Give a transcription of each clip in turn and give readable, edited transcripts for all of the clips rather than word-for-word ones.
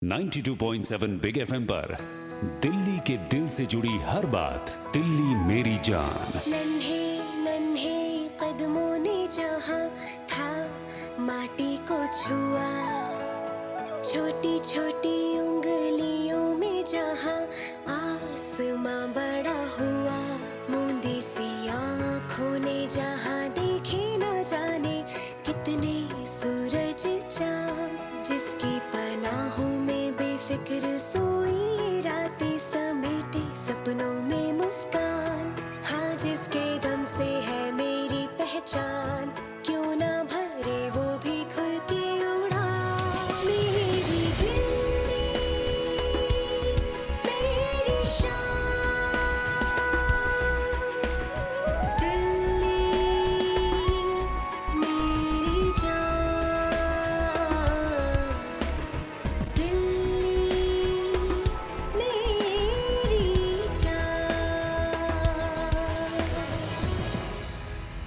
92.7 big FM पर दिल्ली के दिल से जुड़ी हर बात दिल्ली मेरी जान। नन्हे नन्हे कदमों ने जहाँ था माटी को छुआ, छोटी छोटी उंगलियों में जहाँ आसमां बड़ा हुआ, मूंदी सी आँखों ने जहाँ देखे न जाने कितने सूरज चाँद, जिसकी पनाहों में बेफिक्र सोई रातें समेटे सपनों में मुस्कान, हाँ जिसके दम से है मेरी पहचान, क्यों ना भरे वो भी खुल के उड़ा। मेरी दिल्ली मेरी शान, दिल्ली मेरी जान, दिल्ली मेरी जान।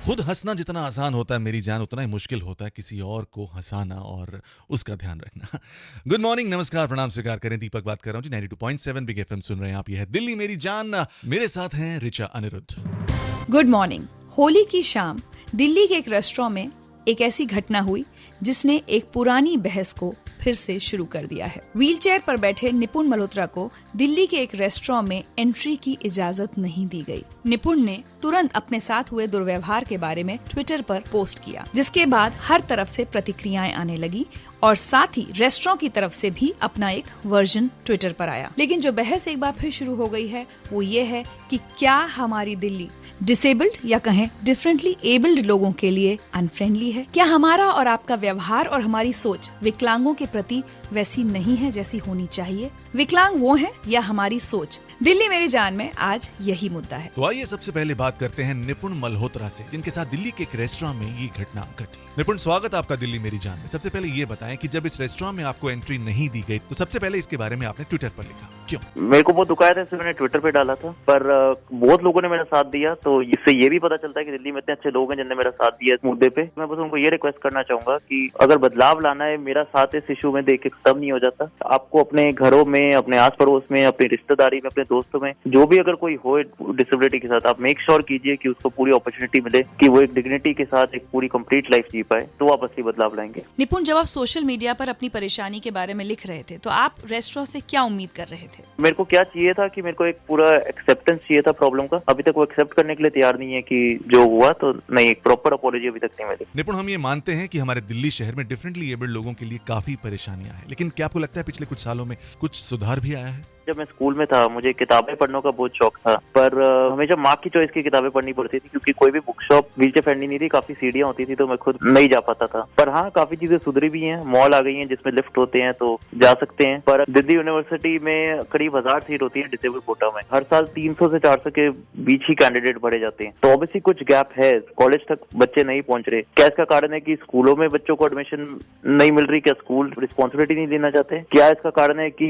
खुद हंसना जितना आसान होता है मेरी जान, उतना ही मुश्किल होता है किसी और को हंसाना और उसका ध्यान रखना। गुड मॉर्निंग, नमस्कार, प्रणाम स्वीकार करें। दीपक बात कर रहा हूँ जी, 92.7 बिग एफएम सुन रहे हैं आप। ये है दिल्ली मेरी जान। मेरे साथ हैं ऋचा अनिरुद्ध। Good morning. होली की शाम दिल्ली के एक रेस्टोरेंट में एक ऐसी घटना हुई जिसने एक पुरानी बहस को फिर से शुरू कर दिया है। व्हीलचेयर पर बैठे निपुण मल्होत्रा को दिल्ली के एक रेस्टोरेंट में एंट्री की इजाजत नहीं दी गई। निपुण ने तुरंत अपने साथ हुए दुर्व्यवहार के बारे में ट्विटर पर पोस्ट किया, जिसके बाद हर तरफ से प्रतिक्रियाएं आने लगी और साथ ही रेस्टोरेंट की तरफ से भी अपना एक वर्जन ट्विटर पर आया। लेकिन जो बहस एक बार फिर शुरू हो गई है वो ये है कि क्या हमारी दिल्ली डिसेबल्ड या कहें डिफरेंटली एबल्ड लोगों के लिए अनफ्रेंडली है? क्या हमारा और आपका व्यवहार और हमारी सोच विकलांगों के प्रति वैसी नहीं है जैसी होनी चाहिए? विकलांग वो हैं या हमारी सोच? दिल्ली मेरी जान में आज यही मुद्दा है। तो आइए सबसे पहले बात करते हैं निपुण मल्होत्रा से, जिनके साथ दिल्ली के एक रेस्टोरेंट में ये घटना घटी। निपुण, स्वागत आपका दिल्ली मेरी जान में। सबसे पहले ये बताएं कि जब इस रेस्टोरेंट में आपको एंट्री नहीं दी गई तो सबसे पहले इसके बारे में आपने ट्विटर पर लिखा, क्यों? मेरे को बहुत दुखाया था, इसलिए मैंने ट्विटर पे डाला था, पर बहुत लोगों ने मेरा साथ दिया, तो इससे ये भी पता चलता है कि दिल्ली में इतने अच्छे लोग हैं जिन्होंने मेरा साथ दिया इस मुद्दे पे। मैं बस उनको ये रिक्वेस्ट करना चाहूंगा कि अगर बदलाव लाना है, मेरा साथ इस इशू में देख के खत्म नहीं हो जाता। आपको अपने घरों में, अपने आस पड़ोस में, अपनी रिश्तेदारी में, अपने दोस्तों में जो भी अगर कोई हो डिसेबिलिटी के साथ, आप मेक श्योर कीजिए कि उसको पूरी अपॉर्चुनिटी मिले कि वो एक डिग्निटी के साथ एक पूरी कंप्लीट लाइफ जी पाए, तो आप असली बदलाव लाएंगे। निपुण, जब आप सोशल मीडिया पर अपनी परेशानी के बारे में लिख रहे थे तो आप रेस्टोरेंट से क्या उम्मीद कर रहे थे? मेरे को क्या चाहिए था कि मेरे को एक पूरा एक्सेप्टेंस चाहिए था प्रॉब्लम का। अभी तक वो एक्सेप्ट करने के लिए तैयार नहीं है कि जो हुआ, तो नहीं, एक प्रॉपर अपॉलॉजी अभी तक नहीं मिली। निपुण, हम ये मानते हैं कि हमारे दिल्ली शहर में डिफरेंटली एबल्ड लोगों के लिए काफी परेशानियां हैं, लेकिन क्या आपको लगता है पिछले कुछ सालों में कुछ सुधार भी आया है? जब मैं स्कूल में था मुझे किताबें पढ़ने का बहुत शौक था, पर हमेशा माँ की चॉइस की किताबें पढ़नी पड़ती थी, क्योंकि कोई भी बुक शॉप व्हीलचेयर फ्रेंडली नहीं थी, काफी सीढ़ियां होती थी, तो मैं खुद नहीं जा पाता था। पर हाँ, काफी चीजें सुधरी भी हैं, मॉल आ गई हैं जिसमें लिफ्ट होते हैं, तो जा सकते हैं। पर दिल्ली यूनिवर्सिटी में करीब 1000 सीट होती है डिसेबल कोटा में, हर साल 300 से 400 के बीच ही कैंडिडेट भरे जाते हैं, तो ऑब्वियसली कुछ गैप है, कॉलेज तक बच्चे नहीं पहुंच रहे। क्या इसका कारण है कि स्कूलों में बच्चों को एडमिशन नहीं मिल रही? क्या स्कूल रिस्पॉन्सिबिलिटी नहीं लेना चाहते? क्या इसका कारण है कि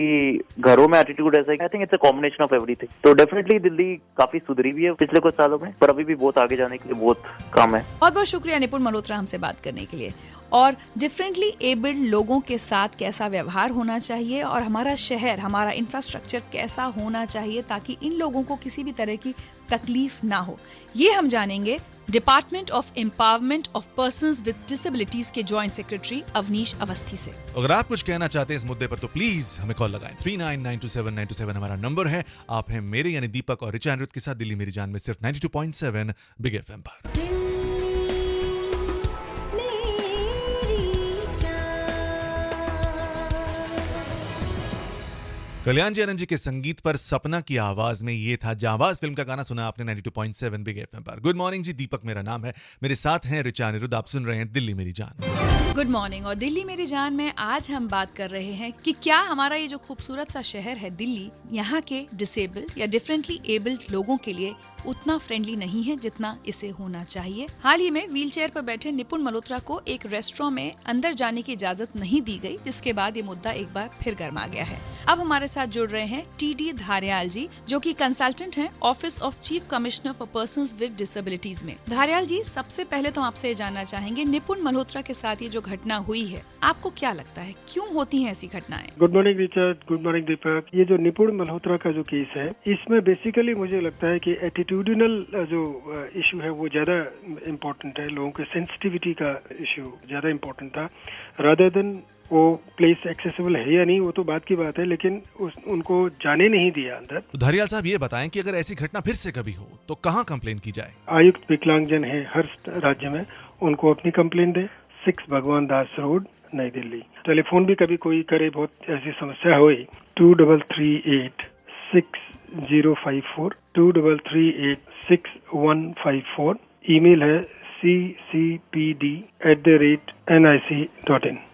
घरों में एटीट्यूड ऐसा है? I think it's combination of everything. तो डेफिनेटली दिल्ली काफी सुधरी भी है पिछले कुछ सालों में, पर अभी भी बहुत आगे जाने के लिए बहुत काम है। बहुत बहुत शुक्रिया निपुण मल्होत्रा हमसे बात करने के लिए। और डिफरेंटली एबल्ड लोगों के साथ कैसा व्यवहार होना चाहिए और हमारा शहर, हमारा इंफ्रास्ट्रक्चर कैसा होना चाहिए ताकि इन लोगों को किसी भी तरह की तकलीफ ना हो, ये हम जानेंगे department of empowerment of persons with disabilities के जॉइंट सेक्रेटरी अवनीश अवस्थी से। अगर आप कुछ कहना चाहते हैं इस मुद्दे पर तो प्लीज हमें कॉल लगाएं। 39927927 हमारा नंबर है। आप हैं मेरे यानी दीपक और ऋचा अनिरुद्ध के साथ दिल्ली मेरी जान में सिर्फ 92.7 बिग एफएम पर। कल्याण जी आनंद जी के संगीत पर सपना की आवाज में ये था जांबाज फिल्म का गाना सुना आपने 92.7 बिग एफएम पर। गुड मॉर्निंग जी, दीपक मेरा नाम है, मेरे साथ हैं ऋचा अनिरुद्ध। आप सुन रहे हैं दिल्ली मेरी जान। Good morning. और दिल्ली मेरी जान में आज हम बात कर रहे हैं कि क्या हमारा ये जो खूबसूरत सा शहर है दिल्ली, यहाँ के डिसेबल्ड या डिफरेंटली एबल्ड लोगों के लिए उतना फ्रेंडली नहीं है जितना इसे होना चाहिए। हाल ही में व्हीलचेयर पर बैठे निपुण मल्होत्रा को एक रेस्टोरेंट में अंदर जाने की इजाजत नहीं दी गई, जिसके बाद ये मुद्दा एक बार फिर गर्मा गया है। अब हमारे साथ जुड़ रहे हैं टीडी धारियाल जी, जो कि कंसल्टेंट हैं office of chief commissioner for persons with disabilities में। धारियाल जी, सबसे पहले तो आपसे जानना चाहेंगे, निपुण मल्होत्रा के साथ ये जो घटना हुई है, आपको क्या लगता है क्यों होती हैं ऐसी घटनाएं? Good morning Richard, good morning Deepak. ये जो निपुण मल्होत्रा का जो केस है, इसमें बेसिकली मुझे लगता है कि एटीट्यूडिनल जो इशू है वो ज्यादा इम्पोर्टेंट है, लोगों के सेंसिटिविटी का इशू ज्यादा इम्पोर्टेंट था, रादर देन वो प्लेस एक्सेसिबल है या नहीं वो तो बात की बात है, लेकिन उनको जाने नहीं दिया अंदर। तो धारियाल साहब ये बताएं कि अगर ऐसी घटना फिर से कभी हो तो कहाँ कंप्लेन की जाए? आयुक्त विकलांगजन है हर राज्य में, उनको अपनी कंप्लेन दे, 6 भगवान दास रोड, नई दिल्ली। टेलीफोन भी कभी कोई करे, बहुत ऐसी समस्या हुई, 2338 6054 2338 6154। ईमेल है ccpd@nic.in।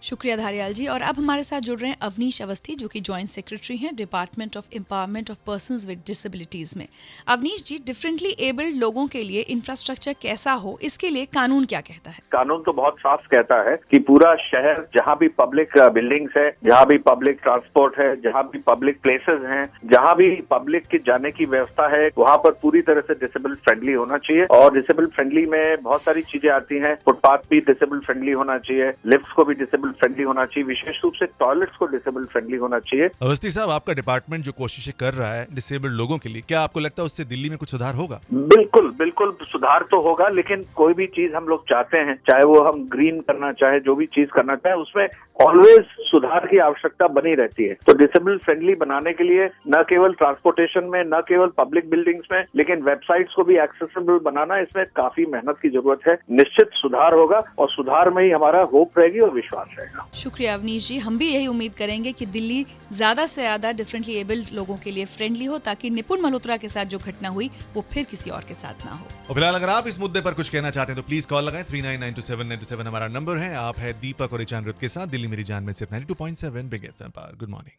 शुक्रिया धारियाल जी। और अब हमारे साथ जुड़ रहे हैं अवनीश अवस्थी, जो कि जॉइंट सेक्रेटरी हैं department of empowerment of persons with disabilities में। अवनीश जी, डिफरेंटली एबल्ड लोगों के लिए इंफ्रास्ट्रक्चर कैसा हो, इसके लिए कानून क्या कहता है? कानून तो बहुत साफ कहता है कि पूरा शहर, जहाँ भी पब्लिक बिल्डिंग्स है, जहाँ भी पब्लिक ट्रांसपोर्ट है, जहाँ भी पब्लिक प्लेसेस हैं, जहाँ भी पब्लिक के जाने की व्यवस्था है, वहाँ पर पूरी तरह से डिसेबल फ्रेंडली होना चाहिए। और डिसेबल फ्रेंडली में बहुत सारी चीजें आती हैं। फुटपाथ भी डिसेबल फ्रेंडली होना चाहिए, लिफ्ट्स को भी डिसेबल फ्रेंडली होना चाहिए, विशेष रूप से टॉयलेट्स को डिसेबल फ्रेंडली होना चाहिए। अवस्थी साहब, आपका डिपार्टमेंट जो कोशिशें कर रहा है डिसेबल्ड लोगों के लिए, क्या आपको लगता है उससे दिल्ली में कुछ सुधार होगा? बिल्कुल बिल्कुल सुधार तो होगा, लेकिन कोई भी चीज हम लोग चाहते हैं, चाहे वो हम ग्रीन करना चाहे, जो भी चीज करना चाहे, उसमें ऑलवेज सुधार की आवश्यकता बनी रहती है। तो डिसेबल फ्रेंडली बनाने के लिए न केवल ट्रांसपोर्टेशन में, न केवल पब्लिक बिल्डिंग्स में, लेकिन वेबसाइट्स को भी एक्सेसिबल बनाना, इसमें काफी मेहनत की जरूरत है। निश्चित सुधार होगा और सुधार में ही हमारा होप रहेगी और विश्वास रहेगा। शुक्रिया अवनीश जी। हम भी यही उम्मीद करेंगे कि दिल्ली ज्यादा से ज्यादा डिफरेंटली एबल्ड लोगों के लिए फ्रेंडली हो, ताकि निपुण मल्होत्रा के साथ जो घटना हुई वो फिर किसी और के साथ ना हो। और फिलहाल अगर आप इस मुद्दे पर कुछ कहना चाहते हैं तो प्लीज कॉल लगाएं, 39927927 हमारा नंबर है। आप है दीपक और ऋचा अनिरुद्ध के साथ दिल्ली मेरी जान में सिर्फ 92.7 बिग एफएम पर। Good morning.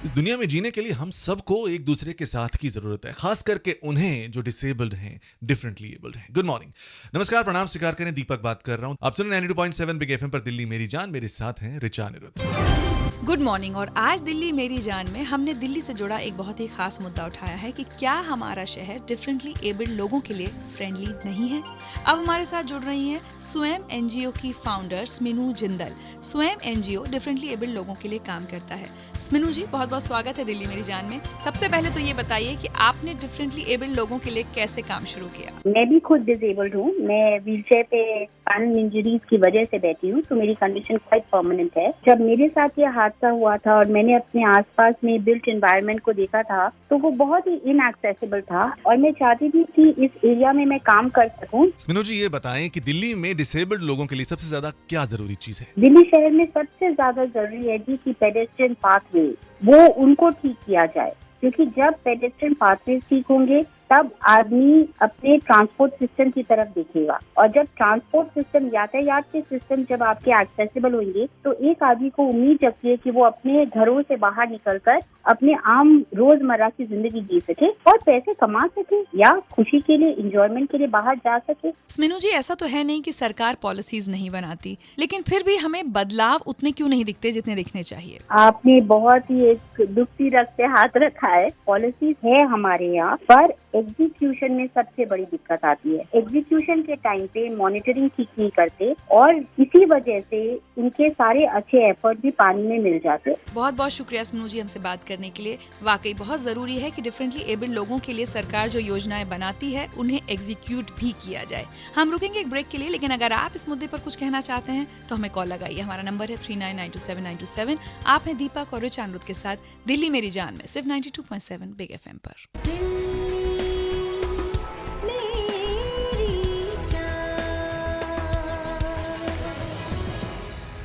इस दुनिया में जीने के लिए हम सबको एक दूसरे के साथ की जरूरत है, खास करके उन्हें जो डिसेबल्ड हैं, डिफरेंटली एबल्ड हैं। गुड मॉर्निंग, नमस्कार, प्रणाम स्वीकार करें, दीपक बात कर रहा हूं। आप सुन रहे हैं 92.7 बिग एफएम पर दिल्ली मेरी जान, मेरे साथ हैं ऋचा अनिरुद्ध। Good morning. और आज दिल्ली मेरी जान में हमने दिल्ली से जुड़ा एक बहुत ही खास मुद्दा उठाया है कि क्या हमारा शहर डिफरेंटली एबल्ड लोगों के लिए फ्रेंडली नहीं है। अब हमारे साथ जुड़ रही हैं स्वयं एनजीओ की फाउंडर स्मिनू जिंदल। स्वयं एनजीओ डिफरेंटली एबल्ड लोगों के लिए काम करता है। स्मिनू जी, बहुत बहुत स्वागत है दिल्ली मेरी जान में। सबसे पहले तो ये बताइए कि आपने डिफरेंटली एबल्ड लोगों के लिए कैसे काम शुरू किया? मैं भी खुद डिसेबल्ड हूँ। मैं व्हीलचेयर पे स्पाइनल इंजरीज की वजह से बैठी हूँ, तो मेरी कंडीशन क्वाइट परमानेंट है। जब मेरे साथ ये हादसा हुआ था और मैंने अपने आसपास में बिल्ट एनवायरनमेंट को देखा था, तो वो बहुत ही इनएक्सेसिबल था और मैं चाहती थी कि इस एरिया में मैं काम कर सकूं। स्मिनू जी, ये बताएं कि दिल्ली में डिसेबल्ड लोगों के लिए सबसे ज्यादा क्या जरूरी चीज है? दिल्ली शहर में सबसे ज्यादा जरूरी है जी कि पेडेस्ट्रियन पाथवे वो उनको ठीक किया जाए, क्योंकि जब पेडेस्ट्रियन पाथवे ठीक होंगे तब आदमी अपने ट्रांसपोर्ट सिस्टम की तरफ देखेगा, और जब ट्रांसपोर्ट सिस्टम, यातायात के सिस्टम जब आपके एक्सेसिबल होंगे, तो एक आदमी को उम्मीद जगती है कि वो अपने घरों से बाहर निकलकर अपने आम रोजमर्रा की जिंदगी जी सके और पैसे कमा सके या खुशी के लिए, इंजॉयमेंट के लिए बाहर जा सके। स्मिनू जी, ऐसा तो है नहीं कि सरकार पॉलिसीज नहीं बनाती, लेकिन फिर भी हमें बदलाव उतने क्यों नहीं दिखते जितने दिखने चाहिए? आपने बहुत ही एक दुखती रख पे हाथ रखा है। पॉलिसीज है हमारे यहाँ, पर एग्जीक्यूशन में सबसे बड़ी दिक्कत आती है। एग्जीक्यूशन के टाइम पे मॉनिटरिंग ठीक नहीं करते और इसी वजह से इनके सारे अच्छे एफर्ट भी पानी में मिल जाते। बहुत बहुत शुक्रिया स्मिनू जी हमसे बात करने के लिए। वाकई बहुत जरूरी है कि डिफरेंटली एबल्ड लोगों के लिए सरकार जो योजनाएं बनाती है उन्हें एग्जीक्यूट भी किया जाए। हम रुकेंगे एक ब्रेक के लिए, लेकिन अगर आप इस मुद्दे पर कुछ कहना चाहते हैं तो हमें कॉल लगाइए। हमारा नंबर है 39927927। आप हैं दीपक और ऋचा अनिरुद्ध के साथ दिल्ली मेरी जान में सिर्फ 92.7 बिग एफएम पर।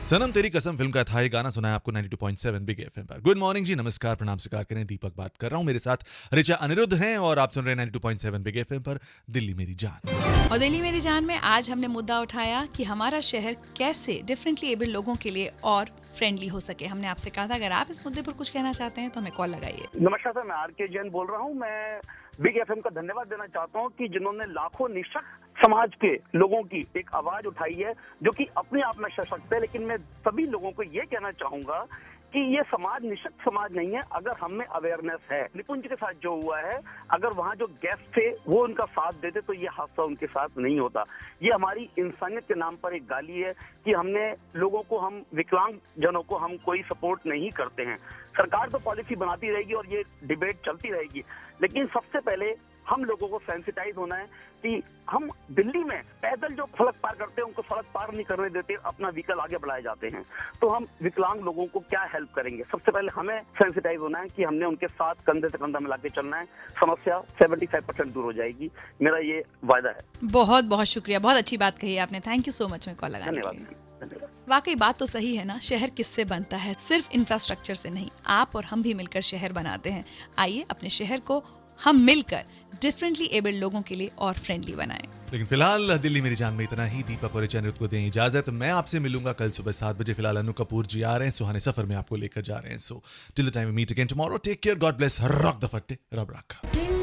सनम तेरी कसम फिल्म का था ये गाना सुना है आपको 92.7 बिग एफएम पर। गुड मॉर्निंग जी, नमस्कार, प्रणाम स्वीकार करें, दीपक बात कर रहा हूं, मेरे साथ ऋचा अनिरुद्ध हैं और आप सुन रहे हैं 92.7 बिग एफएम पर दिल्ली मेरी जान। और दिल्ली मेरी जान में आज हमने मुद्दा उठाया कि हमारा शहर कैसे डिफरेंटली एबल्ड लोगों के लिए और फ्रेंडली हो सके। हमने आपसे कहा था अगर आप इस मुद्दे पर कुछ कहना चाहते हैं तो हमें कॉल लगाइए। नमस्कार सर, मैं आर के जैन बोल रहा हूँ। मैं बिग एफएम का धन्यवाद देना चाहता हूँ कि जिन्होंने लाखों निशक्त समाज के लोगों की एक आवाज उठाई है जो कि अपने आप में सशक्त है। लेकिन मैं सभी लोगों को ये कहना चाहूंगा कि ये समाज निशक्त समाज नहीं है अगर हम में अवेयरनेस है। निपुण जी के साथ जो हुआ है, अगर वहाँ जो गेस्ट थे वो उनका साथ देते तो ये हादसा उनके साथ नहीं होता। ये हमारी इंसानियत के नाम पर एक गाली है कि हमने लोगों को, हम विकलांग जनों को हम कोई सपोर्ट नहीं करते हैं। सरकार तो पॉलिसी बनाती रहेगी और ये डिबेट चलती रहेगी, लेकिन सबसे पहले हम लोगों को सेंसिटाइज होना है कि हम दिल्ली में पैदल जो सड़क पार करते हैं उनको सड़क पार नहीं करने देते, अपना व्हीकल आगे बढ़ाए जाते हैं, तो हम विकलांग लोगों को क्या हेल्प करेंगे? सबसे पहले हमें सेंसिटाइज होना है कि हमने उनके साथ कंधे से कंधा मिला के चलना है। समस्या 75% दूर हो जाएगी, मेरा ये वायदा है। बहुत बहुत शुक्रिया, बहुत अच्छी बात कही आपने। थैंक यू सो मच में कॉल लगाने के लिए। वाकई बात तो सही है ना, शहर किससे बनता है? सिर्फ इंफ्रास्ट्रक्चर से नहीं, आप और हम भी मिलकर शहर बनाते हैं। आइए अपने शहर को हम मिलकर डिफरेंटली एबल्ड लोगों के लिए और फ्रेंडली बनाएं। लेकिन फिलहाल दिल्ली मेरी जान में इतना ही। दीपक और अनिरुद्ध को दें इजाजत। मैं आपसे मिलूंगा कल सुबह 7 बजे। फिलहाल अनु कपूर जी आ रहे हैं, सुहाने सफर में आपको लेकर जा रहे हैं। So till the time we meet again tomorrow, take care, God bless, rock the फट्टे, रब रखा।